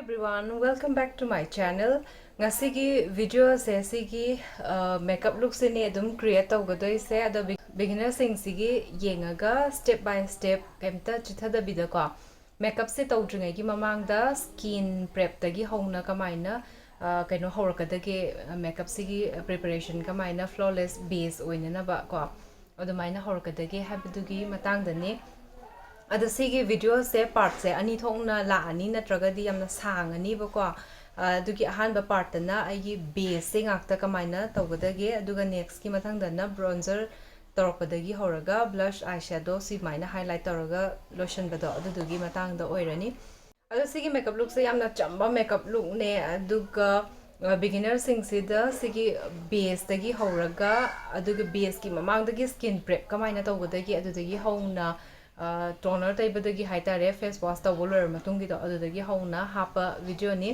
everyone, welcome back to my channel. Ngasigi video se sigi makeup look se ne adum create tawgadoi se ado beginner sing sigi yengaga step by step kemta chithada bida ko makeup se tawdringai gi mamang da skin prep tagi hongna kamaina kaino horakadage makeup sigi preparation kamaina flawless base oina na ba ko adumaina horakadage habidugi matang da ne अद सिगी video से part से अनी थोंगना लानी नत्रगदी यमना सांगनी बको दुगी अहान बा part ना आई base से ngakta कमाइना तवगदगे अदुगा next की मथंगदना bronzer तोरपदगी होरगा blush eye shadow सी माइना हाइलाइट तोरगा लोशन बदो अदुदुगी मतंगदा ओइरनी अद सिगी मेकअप लुक से यमना चंबा मेकअप लुक ने अदुगा बिगिनर सिंग सिदा सिगी बेस तगी होरगा अदुगा बेस की ममांगदगी स्किन प्रेप कमाइना तवगदगी अदुदगी होना toner taibadagi haitare face wash tawbolor matungi do adudagi hauna hapa video ni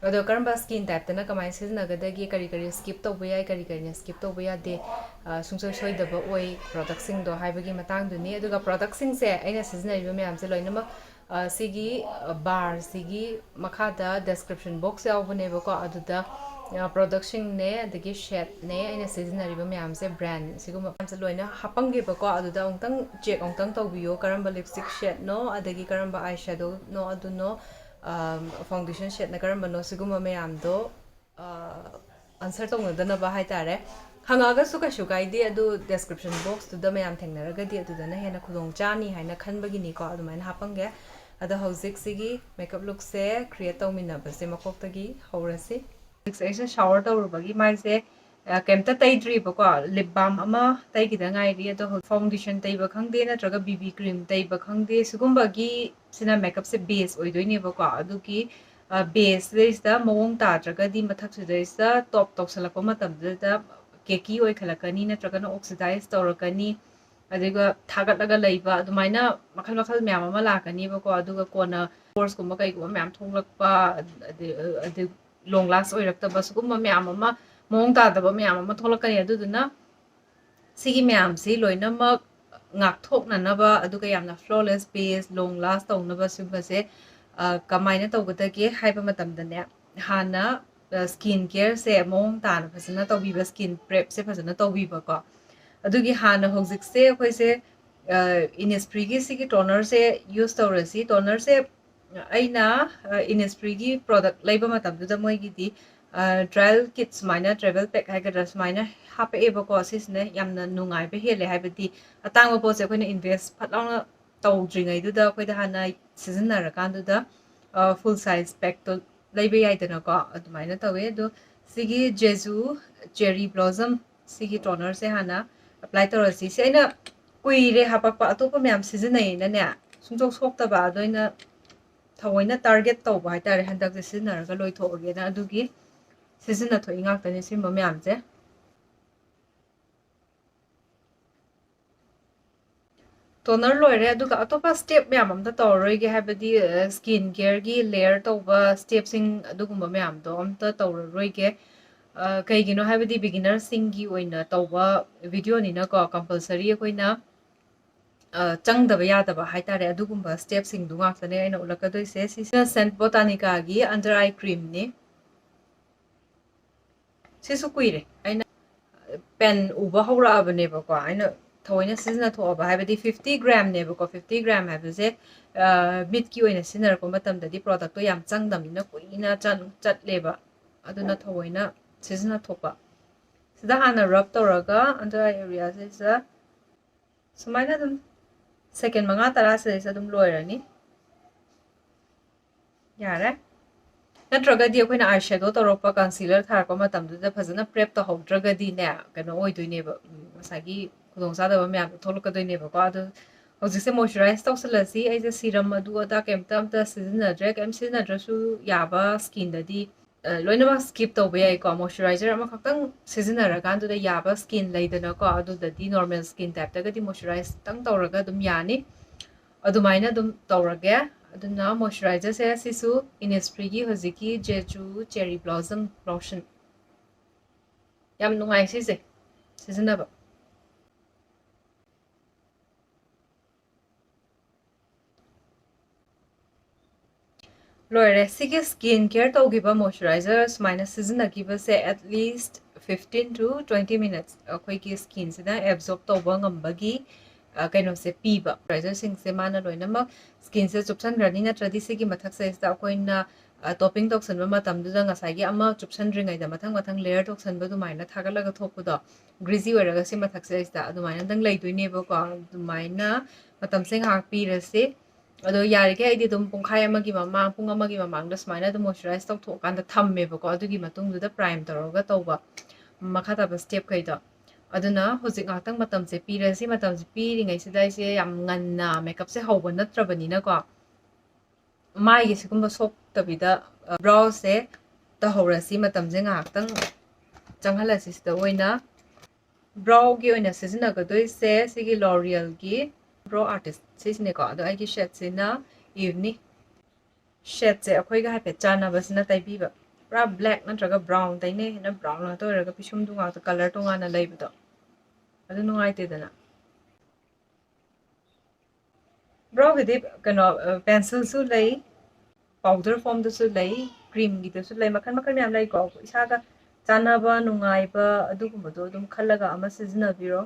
ado karamba skin type tana kamai siznagadagi kari kari skip tawbaya kari kari skip tawbaya de sungsoi soidaba oi product sing do haibagi matang du ni aduga product sing se aina siznariba myam se loinama sigi bar sigi makhada description box yawbane ba ko aduda production ne adagi shade ne aina sizinariba myam se brand siguma se loina hapange ba ko aduda ongtang check ongtang tawbiyo karamba lipstick shade no adagi karamba eyeshadow no aduno foundation shade na karamba no siguma myam do answer tawngdana ba haitare hangaga suka shukai de adu description box to the myam thengnaraga di adu dana hena khudong chani haina khanbagi ni ko adu maina hapange ada hojik sigi makeup look se create tawmina ba se makok tagi horasi ऐसे shower तौरबगी माइसे केमता तैद्री बको lip balm अमा तैगिदा गाइरी तो फाउंडेशन तैब खंगदे नत्रगा बीबी क्रीम तैब खंगदे सुगुम्बगी सिना मेकअप से बेस ओइदोइने बको अदुकी बेस देसदा मोंग ताद्रगदी मथक सुदैसदा टॉप तौसलको मतमदा केकी ओइ खलकनी नत्रगा न ऑक्सीडाइज तौरकनी अदिगा थागतलगा लैबा अदुमाइना मखल मखल म्याम अमा लाकनी बको अदुगा कोना कोर्स कुमा कैगुमा म्याम थोंगलकपा अदि long last oirakta sugumba myam ama mong tadaba myam ama tholakani aduduna sigi myam si loinamak ngak thoknanaba aduga yamna flawless base long last tawnaba sibase kamaina tawgadage haiba matamdane hana skin care se mong tan phasana tawbiba skin prep se phasana tawbiba ko adugi hana hojik se khoi se Innisfree gi sigi toner se use tawrasi toner se aina Innisfree gi product laiba matam du da moi gi di trial kits maina travel pack ha ga maina hape eba ko sisne yamna nungai be hele haibadi atang bo se koina invest phatlauna tawdringai du da koi da hana season na rakan du da full size pack to laiba yai da na ko maina tawe do sigi jeju cherry blossom sigi toner se hana apply tawrasi se aina kuire hapakpa atopa myam season nei na ne sungchok sokta ba doina थवैना target तौबा हाइतारे हंदक से सिजनरगा लोइथोगे ना अदुगी season थोइ ngakतने सिम म्याम जे टोनर लोइरे अदुगा अतोपा स्टेप म्याम अमता तौरोइगे हाबदी स्किन केयर गी लेयर तौबा स्टेप सिंग अदुगुम्बा म्याम दो अमता तौरोइगे कइगिनो हाबदी बिगिनर सिंग गी ओइना तौबा वीडियो निना को कंपलसरी अखोइना चंगदब यादब हाइतारे अदुगुम्बा स्टेप सिंग दु ngakतने आइना उलकदोइसे सिना सेंट बोटानिका गी अंडर आई क्रीम ने सिसु कुइरे आइना पेन उबा हौराबने बको आइना थवैना सिजना थोअबा हाइबदी 50 ग्राम ने बको 50 ग्राम हाइबसे मिट की ओइना सिनरको मतमददी प्रोडक्ट तो याम चंगदमिना कुइना चटलेबा अदुना थवैना सिजना थोपा सिदा हाना रब तौरगा अंडर आई एरिया से सुमाइना दम सेकेंड मंगा तरा से अदुम लोइरनी यारे नत्रगदी अखोइना आई शैडो तौरपा कंसीलर थारपा मतमदुदा फजना प्रेप तहौद्रगदी ने कनो ओइदोइनेबा मसागी खुदोंसादबा म्याम थोलकदोइनेबा अदु हौजिसे मॉइस्चराइज तौसलसी ऐसे सीरम अदु अदा केमता अमता सिजनद्रे केम सिजनद्रसु याबा स्किन ददी लोइनमा स्किप तौबा याइ को मॉइस्चराइजर अमा खक्तंग सिजनरकांदुदा याबा स्किन लैदना को अदुददी नॉर्मल स्किन टाइप तगदी मॉइस्चराइज तंग तौरगा दुम यानी अदुमाइना दुम तौरगे अदुना मॉइस्चराइजर से Sissu Innisfree gi hojiki jeju cherry blossom lotion yam nungai sise sizinaba ꯂꯣꯏꯔꯦ ꯁꯤꯒꯤ ꯁ꯭ꯀꯤꯟ ꯀꯦꯌꯔ ꯇꯧꯈꯤꯕ ꯃꯣꯏꯆꯔꯥꯏꯖꯔ ꯁꯨꯃꯥꯏꯅ ꯁꯤꯖꯤꯟꯅꯈꯤꯕꯁꯦ at least 15 to 20 minutes ꯑꯩꯈꯣꯏꯒꯤ ꯁ꯭ꯀꯤꯟꯁꯤꯗ ꯑꯦꯕꯖꯣꯔꯕ ꯇꯧꯕ ꯉꯝꯕꯒꯤ ꯀꯩꯅꯣꯁꯦ ꯄꯤꯕ ꯃꯣꯏꯆꯔꯥꯏꯖꯔꯁꯤꯡꯁꯦ ꯃꯥꯅ ꯂꯣꯏꯅꯃꯛ ꯁ꯭ꯀꯤꯟꯁꯦ ꯆꯨꯞꯁꯟꯈ꯭ꯔꯅꯤ ꯅꯠꯇ꯭ꯔꯗꯤ ꯁꯤꯒꯤ ꯃꯊꯛꯁꯤꯗ ꯑꯩꯈꯣꯏꯅ ꯇꯣꯞꯄꯤꯡ ꯇꯧꯁꯟꯕ ꯃꯇꯝꯗꯨꯗ ꯉꯁꯥꯏꯒꯤ ꯑꯃ ꯆꯨꯞꯁꯟꯗ꯭ꯔꯤꯉꯩꯗ ꯃꯊꯪ ꯃꯊꯪ ꯂꯦꯌꯔ ꯇꯧꯁꯟꯕ ꯑꯗꯨꯃꯥꯏꯅ ꯊꯥꯒꯠꯂꯒ ꯊꯣꯛꯄꯗꯣ ꯒ꯭ꯔꯤꯖꯤ ꯑꯣꯏꯔꯒ ꯁꯤ ꯃꯊꯛꯁꯤꯗ ꯑꯗꯨꯃꯥꯏꯅꯗꯪ ꯂꯩꯗꯣꯏꯅꯦꯕꯀꯣ ꯑꯗꯨꯃꯥꯏꯅ ꯃꯇꯝꯁꯦ ꯉꯥꯏꯍꯥꯛ ꯄꯤꯔꯁꯤ ꯑꯗꯣ ꯌꯥꯔꯤꯈꯩ ꯑꯩꯗꯤ ꯑꯗꯨꯝ ꯄꯨꯡꯈꯥꯏ ꯑꯃꯒꯤ ꯃꯃꯥꯡ ꯄꯨꯡ ꯑꯃꯒꯤ ꯃꯃꯥꯡꯗ ꯁꯨꯃꯥꯏꯅ ꯑꯗꯨꯝ ꯃꯣꯏꯆꯔꯥꯏꯁ ꯇꯧꯊꯣꯛꯑꯀꯥꯟꯗ ꯊꯝꯃꯦꯕꯀꯣ ꯑꯗꯨꯒꯤ ꯃꯇꯨꯡꯗꯨꯗ ꯄ꯭ꯔꯥꯏꯝ ꯇꯧꯔꯒ ꯇꯧꯕ ꯃꯈꯥ ꯇꯥꯕ ꯁ꯭ꯇꯦꯞꯈꯩꯗꯣ ꯑꯗꯨꯅ ꯍꯧꯖꯤꯛ ꯉꯥꯛꯇꯪ ꯃꯇꯝꯁꯦ ꯄꯤꯔꯁꯤ ꯃꯇꯝꯁꯦ ꯄꯤꯔꯤꯉꯩꯁꯤꯗ ꯑꯩꯁꯦ ꯌꯥꯝ ꯉꯟꯅ ꯃꯦꯀꯞꯁꯦ ꯍꯧꯕ ꯅꯠꯇ꯭ꯔꯕꯅꯤꯅꯀꯣ ꯃꯥꯏꯒꯤ ꯁꯤꯒꯨꯝꯕ ꯁꯣꯛꯇꯕꯤꯗ ꯕ꯭ꯔꯥꯎꯁꯦ ꯇꯧꯍꯧꯔꯁꯤ ꯃꯇꯝꯁꯦ ꯉꯥꯏꯍꯥꯛꯇꯪ ꯆꯪꯍꯜꯂꯁꯤ ꯁꯤꯗ ꯑꯣꯏꯅ ꯕ꯭ꯔꯥꯎꯒꯤ ꯑꯣꯏꯅ ꯁꯤꯖꯤꯟꯅꯒꯗꯣꯏꯁꯦ ꯁꯤꯒꯤ ꯂꯣꯔꯤꯌꯦꯜꯒꯤ ꯕ꯭ꯔꯣ ꯑꯥꯔꯇꯤꯁ ꯁꯤꯁꯤꯅꯦꯀꯣ ꯑꯗꯣ ꯑꯩꯒꯤ ꯁꯦꯠꯁꯤꯅ ꯏꯚꯅꯤ ꯁꯦꯠꯁꯦ ꯑꯩꯈꯣꯏꯒ ꯍꯥꯏꯐꯦꯠ ꯆꯥꯟꯅꯕꯁꯤꯅ ꯇꯩꯕꯤꯕ ꯄꯨꯔꯥ ꯕ꯭ꯂꯦꯛ ꯅꯠꯇ꯭ꯔꯒ ꯕ꯭ꯔꯥꯎꯟ ꯇꯩꯅꯩ ꯍꯦꯟꯅ ꯕ꯭ꯔꯥꯎꯟ ꯉꯥꯛꯇ ꯑꯣꯏꯔꯒ ꯄꯤꯁꯨꯝꯗꯨ ꯉꯥꯛꯇ ꯀꯂꯔ ꯇꯣꯉꯥꯟꯅ ꯂꯩꯕꯗꯣ ꯑꯗꯨ ꯅꯨꯡꯉꯥꯏꯇꯦꯗꯅ ꯕ꯭ꯔꯥꯎꯒꯤꯗꯤ ꯀꯩꯅꯣ ꯄꯦꯟꯁꯤꯜꯁꯨ ꯂꯩ ꯄꯥꯎꯗꯔ ꯐꯣꯝꯗꯁꯨ ꯂꯩ ꯀ꯭ꯔꯤꯝꯒꯤꯗꯁꯨ ꯂꯩ ꯃꯈꯜ ꯃꯈꯜ ꯃꯌꯥꯝ ꯂꯩꯀꯣ ꯏꯁꯥꯒ ꯆꯥꯟꯅꯕ ꯅꯨꯡꯉꯥꯏꯕ ꯑꯗꯨꯒꯨꯝꯕꯗꯣ ꯑꯗꯨꯝ ꯈꯜꯂꯒ ꯑꯃ ꯁꯤꯖꯤꯟꯅꯕꯤꯔꯣ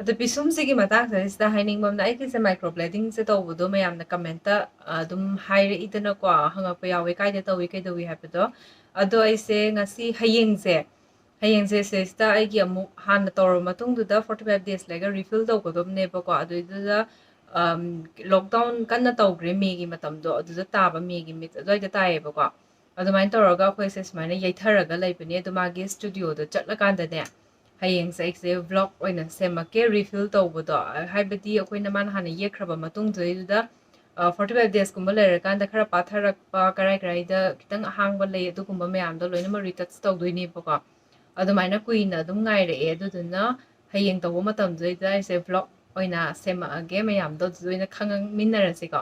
ꯑꯗꯣ ꯄꯤꯁꯨꯝꯁꯤꯒꯤ ꯃꯇꯥꯡꯁꯤꯗ ꯍꯥꯏꯅꯤꯡꯕ ꯑꯃꯅ ꯑꯩꯒꯤꯁꯦ ꯃꯥꯏꯀ꯭ꯔꯣꯕ꯭ꯂꯦꯗꯤꯡꯁꯦ ꯇꯧꯕꯗꯣ ꯃꯌꯥꯝꯅ ꯀꯃꯦꯟꯇ ꯑꯗꯨꯝ ꯍꯥꯏꯔꯛꯏꯗꯅꯀꯣ ꯍꯪꯉꯛꯄ ꯌꯥꯎꯋꯦ ꯀꯥꯏꯗ ꯇꯧꯏ ꯀꯩꯗꯧꯏ ꯍꯥꯏꯕꯗꯣ ꯑꯗꯣ ꯑꯩꯁꯦ ꯉꯁꯤ ꯍꯌꯦꯡꯁꯦ ꯁꯤꯁꯤꯗ ꯑꯩꯒꯤ ꯑꯃꯨꯛ ꯍꯥꯟꯅ ꯇꯧꯔꯕ ꯃꯇꯨꯡꯗꯨꯗ 45 days ꯂꯩꯒ ꯔꯤꯐꯤꯜ ꯇꯧꯒꯗꯕꯅꯦꯕꯀꯣ ꯑꯗꯨꯏꯗꯨꯗ ꯂꯣꯛꯗꯥꯎꯟ ꯀꯟꯅ ꯇꯧꯈ꯭ꯔꯦ ꯃꯦꯒꯤ ꯃꯇꯝꯗꯣ ꯑꯗꯨꯗ ꯇꯥꯕ ꯃꯦꯒꯤ ꯃꯤꯠ ꯑꯗꯨꯋꯥꯏꯗ ꯇꯥꯏꯌꯦꯕꯀꯣ ꯑꯗꯨꯃꯥꯏꯅ ꯇꯧꯔꯒ ꯑꯩꯈꯣꯏꯁꯦ ꯁꯨꯃꯥꯏꯅ ꯌꯩꯊꯔꯒ ꯂꯩꯕꯅꯦ ꯑꯗꯣ ꯃꯥꯒꯤ ꯁ꯭ꯇꯨꯗꯤꯑꯣꯗ ꯆꯠꯂꯀꯥꯟꯗꯅꯦ ꯍꯌꯦꯡꯁꯦ ꯑꯩꯁꯦ ꯚ꯭ꯂꯣꯛ ꯑꯣꯏꯅ ꯁꯦꯝꯃꯛꯀꯦ ꯔꯤꯐꯤꯜ ꯇꯧꯕꯗꯣ ꯍꯥꯏꯕꯗꯤ ꯑꯩꯈꯣꯏꯅ ꯃꯥꯅ ꯍꯥꯟꯅ ꯌꯦꯛꯈ꯭ꯔꯕ ꯃꯇꯨꯡꯗꯨꯗꯩꯗꯨꯗ 45 daysꯀꯨꯝꯕ ꯂꯩꯔꯀꯥꯟꯗ ꯈꯔ ꯄꯥꯊꯔꯛꯄ ꯀꯔꯥꯏꯗ ꯈꯤꯇꯪ ꯑꯍꯥꯡꯕ ꯂꯩ ꯑꯗꯨꯒꯨꯝꯕ ꯃꯌꯥꯝꯗꯣ ꯂꯣꯏꯅꯃꯛ ꯔꯤꯇꯆ ꯇꯧꯗꯣꯏꯅꯦꯕꯀꯣ ꯑꯗꯨꯃꯥꯏꯅ ꯀꯨꯏꯅ ꯑꯗꯨꯝ ꯉꯥꯏꯔꯛꯑꯦ ꯑꯗꯨꯗꯨꯅ ꯍꯌꯦꯡ ꯇꯧꯕ ꯃꯇꯝꯗꯨꯗꯩꯗ ꯑꯩꯁꯦ ꯚ꯭ꯂꯣꯛ ꯑꯣꯏꯅ ꯁꯦꯝꯃꯛꯑꯒꯦ ꯃꯌꯥꯝꯗꯣ ꯑꯗꯨꯗ ꯑꯣꯏꯅ ꯈꯪꯃꯤꯟꯅꯔꯁꯤꯀꯣ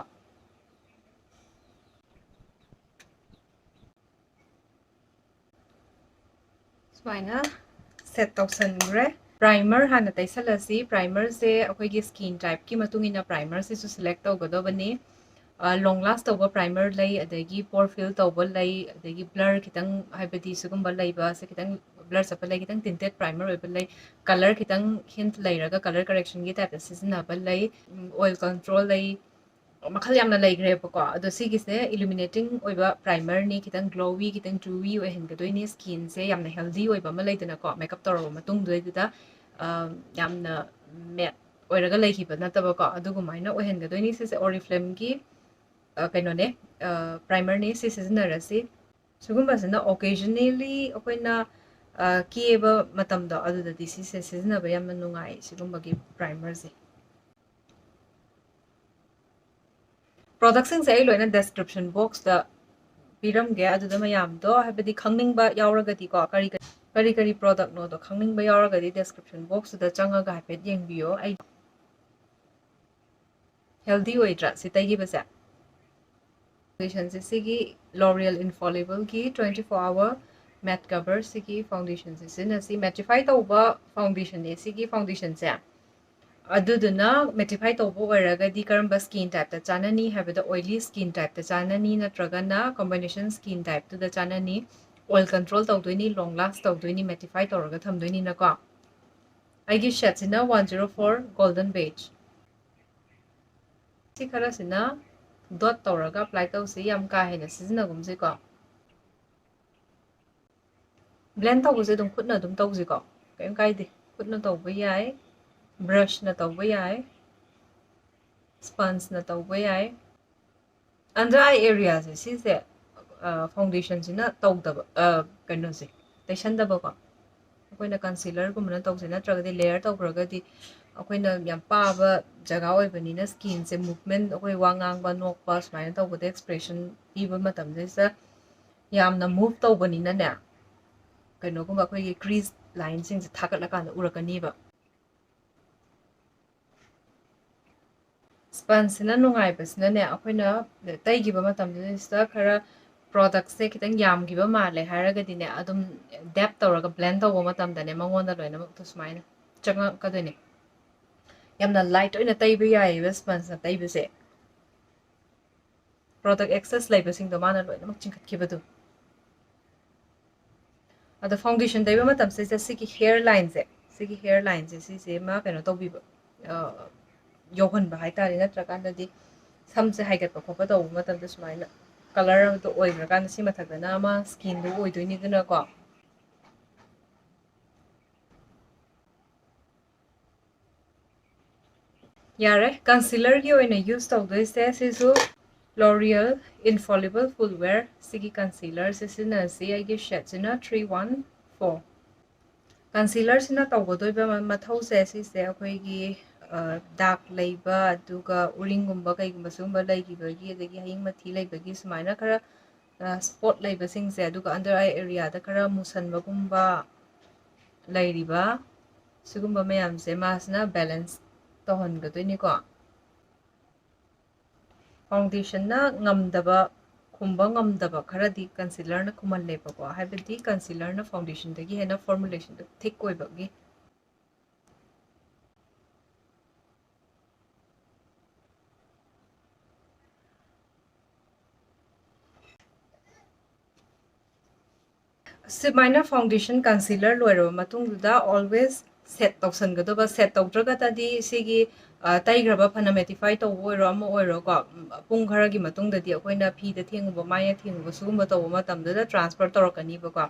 ꯁꯨꯃꯥꯏꯅ ꯁꯦꯠ ꯇꯧꯁꯟꯈ꯭ꯔꯦ ꯄ꯭ꯔꯥꯏꯃꯔ ꯍꯥꯟꯅ ꯇꯩꯁꯜꯂꯁꯤ ꯄ꯭ꯔꯥꯏꯃꯔꯁꯦ ꯑꯩꯈꯣꯏꯒꯤ ꯁ꯭ꯀꯤꯟ ꯇꯥꯏꯞꯀꯤ ꯃꯇꯨꯡ ꯏꯟꯅ ꯄ꯭ꯔꯥꯏꯃꯔꯁꯤꯁꯨ ꯁꯤꯂꯦꯛ ꯇꯧꯒꯗꯕꯅꯤ ꯂꯣꯡ ꯂꯥꯁ ꯇꯧꯕ ꯄ꯭ꯔꯥꯏꯃꯔ ꯂꯩ ꯑꯗꯒꯤ ꯄꯣꯔ ꯐꯤꯜ ꯇꯧꯕ ꯂꯩ ꯑꯗꯒꯤ ꯕ꯭ꯂꯔ ꯈꯤꯇꯪ ꯍꯥꯏꯕꯗꯤ ꯁꯤꯒꯨꯝꯕ ꯂꯩꯕꯁꯦ ꯈꯤꯇꯪ ꯕ꯭ꯂꯔ ꯆꯠꯄ ꯂꯩ ꯈꯤꯇꯪ ꯇꯤꯟꯇꯦꯠ ꯄ꯭ꯔꯥꯏꯃꯔ ꯑꯣꯏꯕ ꯂꯩ ꯀꯂꯔ ꯈꯤꯇꯪ ꯍꯤꯟꯠ ꯂꯩꯔꯒ ꯀꯂꯔ ꯀꯔꯦꯛꯁꯟꯒꯤ ꯇꯥꯏꯞꯇ ꯁꯤꯖꯤꯟꯅꯕ ꯂꯩ ꯑꯣꯏꯜ ꯀꯟꯇ꯭ꯔꯣꯜ ꯂꯩ ꯃꯈꯜ ꯌꯥꯝꯅ ꯂꯩꯈ꯭ꯔꯦꯕꯀꯣ ꯑꯗꯣ ꯁꯤꯒꯤꯁꯦ ꯏꯂꯨꯃꯤꯅꯦꯇꯤꯡ ꯑꯣꯏꯕ ꯄ꯭ꯔꯥꯏꯃꯔꯅꯤ ꯈꯤꯇꯪ ꯒ꯭ꯂꯣꯋꯤ ꯈꯤꯇꯪ ꯖꯨꯋꯤ ꯑꯣꯏꯍꯟꯒꯗꯣꯏꯅꯤ ꯁ꯭ꯀꯤꯟꯁꯦ ꯌꯥꯝꯅ ꯍꯦꯜꯗꯤ ꯑꯣꯏꯕ ꯑꯃ ꯂꯩꯗꯅꯀꯣ ꯃꯦꯀꯞ ꯇꯧꯔꯕ ꯃꯇꯨꯡꯗꯨꯗꯩꯗꯨꯗ ꯌꯥꯝꯅ ꯃꯦꯠ ꯑꯣꯏꯔꯒ ꯂꯩꯈꯤꯕ ꯅꯠꯇꯕꯀꯣ ꯑꯗꯨꯒꯨꯃꯥꯏꯅ ꯑꯣꯏꯍꯟꯒꯗꯣꯏꯅꯤ ꯁꯤꯁꯦ ꯑꯣꯔꯤꯐ꯭ꯂꯦꯝꯒꯤ ꯀꯩꯅꯣꯅꯦ ꯄ꯭ꯔꯥꯏꯃꯔꯅꯤ ꯁꯤ ꯁꯤꯖꯤꯟꯅꯔꯁꯤ ꯁꯤꯒꯨꯝꯕꯁꯤꯅ ꯑꯣꯀꯦꯖꯅꯦꯜꯂꯤ ꯑꯩꯈꯣꯏꯅ ꯀꯦꯕ ꯃꯇꯝꯗꯣ ꯑꯗꯨꯗꯗꯤ ꯁꯤꯁꯦ ꯁꯤꯖꯤꯟꯅꯕ ꯌꯥꯝꯅ ꯅꯨꯡꯉꯥꯏ ꯁꯤꯒꯨꯝꯕꯒꯤ ꯄ꯭ꯔꯥꯏꯃꯔꯁꯦ ꯄ꯭ꯔꯣꯗꯛꯁꯤꯡꯁꯦ ꯑꯩ ꯂꯣꯏꯅ ꯗꯦꯁꯀ꯭ꯔꯤꯞꯁꯟ ꯕꯣꯛꯁꯇ ꯄꯤꯔꯝꯒꯦ ꯑꯗꯨꯗ ꯃꯌꯥꯝꯗꯣ ꯍꯥꯏꯕꯗꯤ ꯈꯪꯅꯤꯡꯕ ꯌꯥꯎꯔꯒꯗꯤꯀꯣ ꯀꯔꯤ ꯄ꯭ꯔꯣꯗꯛꯅꯣꯗꯣ ꯈꯪꯅꯤꯡꯕ ꯌꯥꯎꯔꯒꯗꯤ ꯗꯦꯁꯀ꯭ꯔꯤꯞꯁꯟ ꯕꯣꯛꯁꯇꯨꯗ ꯆꯪꯉꯒ ꯍꯥꯏꯐꯦꯠ ꯌꯦꯡꯕꯤꯌꯣ ꯑꯩ ꯍꯦꯜꯗꯤ ꯑꯣꯏꯗ꯭ꯔꯥ ꯁꯤ ꯇꯩꯈꯤꯕꯁꯦ ꯐꯥꯎꯟꯗꯦꯁꯟꯁꯦ ꯁꯤꯒꯤ ꯂꯣꯔꯤꯌꯦꯜ ꯏꯟꯐꯣꯂꯤꯕꯜꯒꯤ 24 hour ꯃꯦꯠ ꯀꯚꯔ ꯁꯤꯒꯤ ꯐꯥꯎꯟꯗꯦꯁꯟꯁꯦ ꯁꯤꯖꯤꯟꯅꯁꯤ ꯃꯦꯇꯤꯐꯥꯏ ꯇꯧꯕ ꯐꯥꯎꯟꯗꯦꯁꯟꯅꯦ ꯁꯤꯒꯤ ꯐꯥꯎꯟꯗꯦꯁꯟꯁꯦ ꯑꯗꯨꯗꯨꯅ ꯃꯦꯇꯤꯐꯥꯏ ꯇꯧꯕ ꯑꯣꯏꯔꯒꯗꯤ ꯀꯔꯝꯕ ꯁ꯭ꯀꯤꯟ ꯇꯥꯏꯞꯇ ꯆꯥꯅꯅꯤ ꯍꯥꯏꯕꯗ ꯑꯣꯏꯂꯤ ꯁ꯭ꯀꯤꯟ ꯇꯥꯏꯞꯇ ꯆꯥꯅꯅꯤ ꯅꯠꯇ꯭ꯔꯒꯅ ꯀꯣꯝꯕꯤꯅꯦꯁꯟ ꯁ꯭ꯀꯤꯟ ꯇꯥꯏꯞꯇꯨꯗ ꯆꯥꯅꯅꯤ ꯑꯣꯏꯜ ꯀꯟꯇ꯭ꯔꯣꯜ ꯇꯧꯗꯣꯏꯅꯤ ꯂꯣꯡ ꯂꯥꯁ ꯇꯧꯗꯣꯏꯅꯤ ꯃꯦꯇꯤꯐꯥꯏ ꯇꯧꯔꯒ ꯊꯝꯗꯣꯏꯅꯤꯅꯀꯣ ꯑꯩꯒꯤ ꯁꯦꯠꯁꯤꯅ 104 ꯒꯣꯜꯗꯟ ꯕꯦꯖ ꯁꯤ ꯈꯔꯁꯤꯅ ꯗꯣꯠ ꯇꯧꯔꯒ ꯑꯄ꯭ꯂꯥꯏ ꯇꯧꯁꯤ ꯌꯥꯝ ꯀꯥ ꯍꯦꯟꯅ ꯁꯤꯖꯤꯟꯅꯒꯨꯝꯁꯤꯀꯣ ꯕ꯭ꯂꯦꯟ ꯇꯧꯕꯁꯦ ꯑꯗꯨꯝ ꯈꯨꯠꯅ ꯑꯗꯨꯝ ꯇꯧꯁꯤꯀꯣ ꯀꯩꯝ ꯀꯥꯏꯗꯦ ꯈꯨꯠꯅ ꯇꯧꯕ ꯌꯥꯏ ꯕ꯭ꯔꯁꯅ ꯇꯧꯕ ꯌꯥꯏ ꯁ꯭ꯄꯟꯁꯅ ꯇꯧꯕ ꯌꯥꯏ ꯑꯟꯗꯔ ꯑꯥꯏ ꯑꯦꯔꯤꯌꯥꯁꯦ ꯁꯤꯁꯦ ꯐꯥꯎꯟꯗꯦꯁꯟꯁꯤꯅ ꯇꯧꯗꯕ ꯀꯩꯅꯣꯁꯦ ꯇꯩꯁꯟꯗꯕꯀꯣ ꯑꯩꯈꯣꯏꯅ ꯀꯟꯁꯤꯂꯔꯒꯨꯝꯕꯅ ꯇꯧꯁꯦ ꯅꯠꯇ꯭ꯔꯒꯗꯤ ꯂꯦꯌꯔ ꯇꯧꯈ꯭ꯔꯒꯗꯤ ꯑꯩꯈꯣꯏꯅ ꯌꯥꯝ ꯄꯥꯕ ꯖꯒꯥ ꯑꯣꯏꯕꯅꯤꯅ ꯁ꯭ꯀꯤꯟꯁꯦ ꯃꯨꯚꯃꯦꯟ ꯑꯩꯈꯣꯏ ꯋꯥ ꯉꯥꯡꯕ ꯅꯣꯛꯄ ꯁꯨꯃꯥꯏꯅ ꯇꯧꯕꯗ ꯑꯦꯛꯁꯄ꯭ꯔꯦꯁꯟ ꯄꯤꯕ ꯃꯇꯝꯁꯤꯗ ꯌꯥꯝꯅ ꯃꯨꯚ ꯇꯧꯕꯅꯤꯅꯅꯦ ꯀꯩꯅꯣꯒꯨꯝꯕ ꯑꯩꯈꯣꯏꯒꯤ ꯀ꯭रीज ꯂꯥꯏꯟꯁꯤꯡꯁꯦ ꯊꯥꯒꯠꯂꯀꯥꯟꯗ ꯎꯔꯛꯀꯅꯤꯕ ꯁ꯭ꯄꯟꯁꯤꯅ ꯅꯨꯡꯉꯥꯏꯕꯁꯤꯅꯅꯦ ꯑꯩꯈꯣꯏꯅ ꯇꯩꯈꯤꯕ ꯃꯇꯝꯁꯤꯗ ꯈꯔ ꯄ꯭ꯔꯣꯗꯛꯠꯁꯦ ꯈꯤꯇꯪ ꯌꯥꯝꯈꯤꯕ ꯃꯥꯜꯂꯦ ꯍꯥꯏꯔꯒꯗꯤꯅꯦ ꯑꯗꯨꯝ ꯗꯦꯞ ꯇꯧꯔꯒ ꯕ꯭ꯂꯦꯟ ꯇꯧꯕ ꯃꯇꯝꯗꯅꯦ ꯃꯉꯣꯟꯗ ꯂꯣꯏꯅꯃꯛꯇꯣ ꯁꯨꯃꯥꯏꯅ ꯆꯪꯉꯛꯀꯗꯣꯏꯅꯦ ꯌꯥꯝꯅ ꯂꯥꯏꯠ ꯑꯣꯏꯅ ꯇꯩꯕ ꯌꯥꯏꯑꯕ ꯁ꯭ꯄꯟꯁꯅ ꯇꯩꯕꯁꯦ product excess laibasingdo mana loinamak chingkhatkibadu ada foundation daiba matam se sigi hairline se si ma kaino tawbiba yohan ba haitari natra kandadi samse haigat ba khopa taw matam da sumaina color to oidra kan si mathakdana ma skin do oidoini duna ko yare concealer gi oina use tawdoise sisu L'Oreal Infallible Fullwear sigi concealer sisina si aigi shade sina 314 concealer sina tawgodoiba mathau se sise akoigi dark leiba aduga uring gumba kai gumba sumba laigi bagi adagi haing mathi leibagi sumaina kara spot leiba singse aduga under eye area da kara musanba gumba lairiba sugumba mayam se masna balance tohon gadoini ko foundation na ngamdaba khumba ngamdaba kharadi concealer na kumal leba ko habedi concealer na foundation dagi hena formulation da thick koi bagi Minor foundation concealer loiro matung da always set tawsan gadoba set tawdraga tadi sigi taigraba phana mattify to oiro ama oiro ko pung khara gi matung dadi akoina phi da thenguba maya thenguba sugumba taw matam da transfer torakani ba ko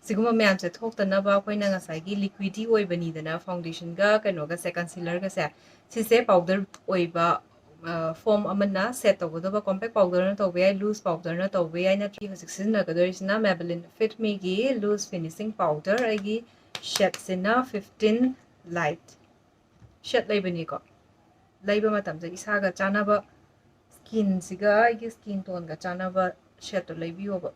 siguma myam se thoktana ba akoina ngasai gi liquidy oibani dana foundation ga kaino ga se concealer ga se powder oiba form amana set tawgodoba compact powder na tawbe ai loose powder na tawbe ai na tri hosik sina gadorisina Maybelline Fit Me gi loose finishing powder agi shade sina 15 light shade laibani ko laiba matam ja isaga chanaba skin siga agi skin tone ga chanaba shade to laibioba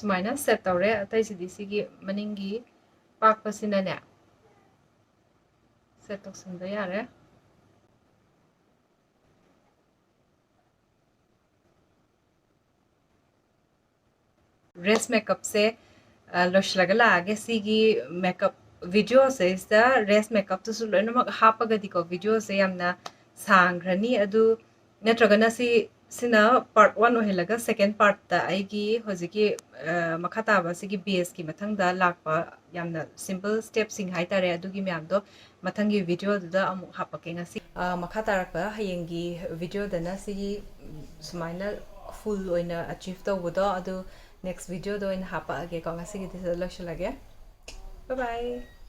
sumaina set tawre atai sidi sigi maningi pakpasina ne set tawsanda yare rest makeup se loshlaga age sigi makeup video se ista rest makeup to su loina mak hapaga diko video se yamna sangrani adu natragana si sina part 1 ohelaga second part ta aigi hojiki makhata ba sigi base ki mathang da lakpa yamna simple step sing haitare adugi myam do mathangi video da amu hapake ngasi makhata rakpa hayengi video dana sigi sumaina full oina achieve to bodo adu next video do in hapa age ko ngasi gi this lage bye bye